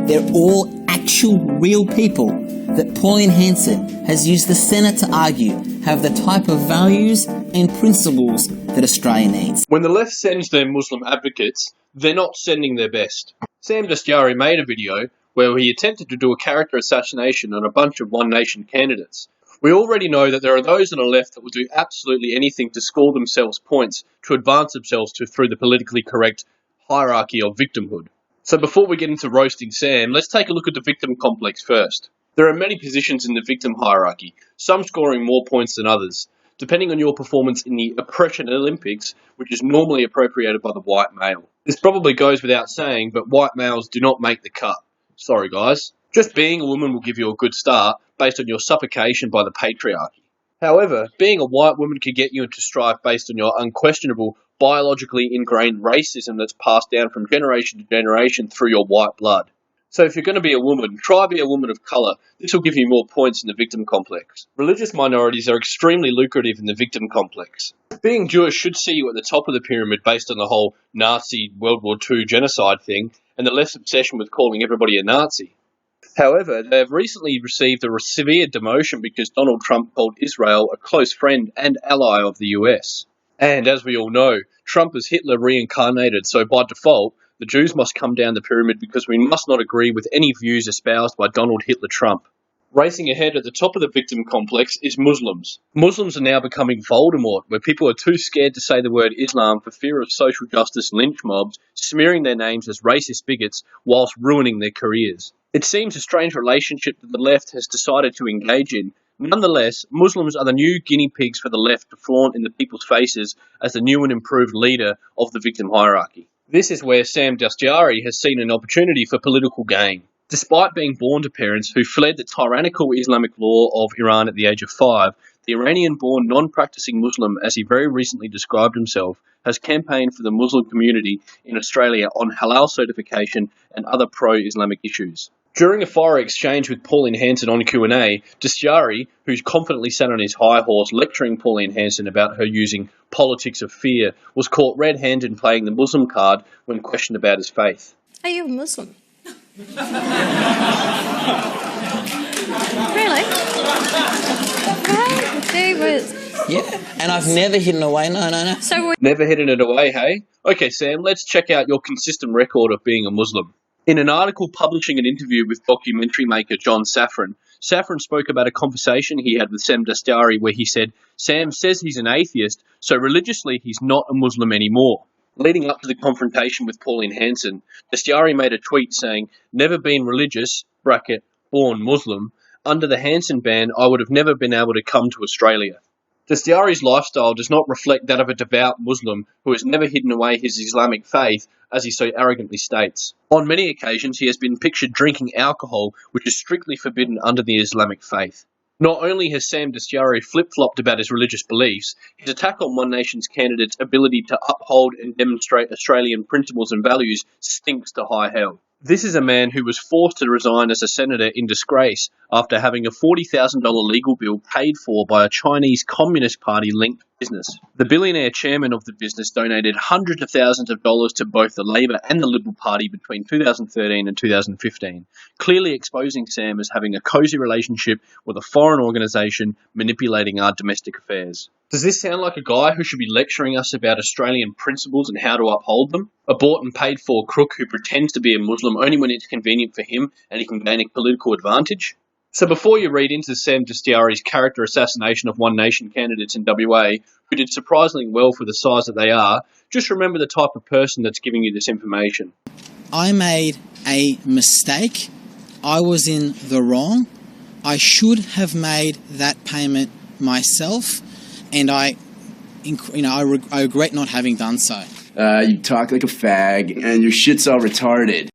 They're all actual real people that Pauline Hanson has used the Senate to argue have the type of values and principles that Australia needs. When the left sends their Muslim advocates, they're not sending their best. Sam Dastyari made a video where he attempted to do a character assassination on a bunch of One Nation candidates. We already know that there are those on the left that will do absolutely anything to score themselves points to advance themselves through the politically correct hierarchy of victimhood. So before we get into roasting Sam, let's take a look at the victim complex first. There are many positions in the victim hierarchy, some scoring more points than others, depending on your performance in the oppression Olympics, which is normally appropriated by the white male. This probably goes without saying, but white males do not make the cut. Sorry guys. Just being a woman will give you a good start based on your suffocation by the patriarchy. However, being a white woman can get you into strife based on your unquestionable, biologically ingrained racism that's passed down from generation to generation through your white blood. So if you're going to be a woman, try be a woman of colour. This will give you more points in the victim complex. Religious minorities are extremely lucrative in the victim complex. Being Jewish should see you at the top of the pyramid based on the whole Nazi World War II genocide thing and the left's obsession with calling everybody a Nazi. However, they have recently received a severe demotion because Donald Trump called Israel a close friend and ally of the US. And as we all know, Trump is Hitler reincarnated, so by default, the Jews must come down the pyramid because we must not agree with any views espoused by Donald Hitler Trump. Racing ahead at the top of the victim complex is Muslims. Muslims are now becoming Voldemort, where people are too scared to say the word Islam for fear of social justice lynch mobs, smearing their names as racist bigots whilst ruining their careers. It seems a strange relationship that the left has decided to engage in. Nonetheless, Muslims are the new guinea pigs for the left to flaunt in the people's faces as the new and improved leader of the victim hierarchy. This is where Sam Dastyari has seen an opportunity for political gain. Despite being born to parents who fled the tyrannical Islamic law of Iran at the age of 5, the Iranian-born non-practicing Muslim, as he very recently described himself, has campaigned for the Muslim community in Australia on halal certification and other pro-Islamic issues. During a fiery exchange with Pauline Hanson on Q&A, Dastyari, who's confidently sat on his high horse lecturing Pauline Hanson about her using politics of fear, was caught red-handed playing the Muslim card when questioned about his faith. Are you a Muslim? Really? Right? Gee whiz. Yeah, and I've never hidden away, no. So Never hidden it away, hey? Okay, Sam, let's check out your consistent record of being a Muslim. In an article publishing an interview with documentary maker John Safran, Safran spoke about a conversation he had with Sam Dastyari where he said, Sam says he's an atheist, so religiously he's not a Muslim anymore. Leading up to the confrontation with Pauline Hanson, Dastyari made a tweet saying, never been religious, bracket, born Muslim, under the Hanson ban I would have never been able to come to Australia. Dastyari's lifestyle does not reflect that of a devout Muslim who has never hidden away his Islamic faith, as he so arrogantly states. On many occasions, he has been pictured drinking alcohol, which is strictly forbidden under the Islamic faith. Not only has Sam Dastyari flip-flopped about his religious beliefs, his attack on One Nation's candidate's ability to uphold and demonstrate Australian principles and values stinks to high hell. This is a man who was forced to resign as a senator in disgrace after having a $40,000 legal bill paid for by a Chinese Communist Party-linked business. The billionaire chairman of the business donated hundreds of thousands of dollars to both the Labor and the Liberal Party between 2013 and 2015, clearly exposing Sam as having a cosy relationship with a foreign organisation manipulating our domestic affairs. Does this sound like a guy who should be lecturing us about Australian principles and how to uphold them? A bought and paid for crook who pretends to be a Muslim only when it's convenient for him and he can gain a political advantage? So before you read into Sam Dastyari's character assassination of One Nation candidates in WA, who did surprisingly well for the size that they are, just remember the type of person that's giving you this information. I made a mistake. I was in the wrong. I should have made that payment myself, and I regret not having done so. You talk like a fag, and your shit's all retarded.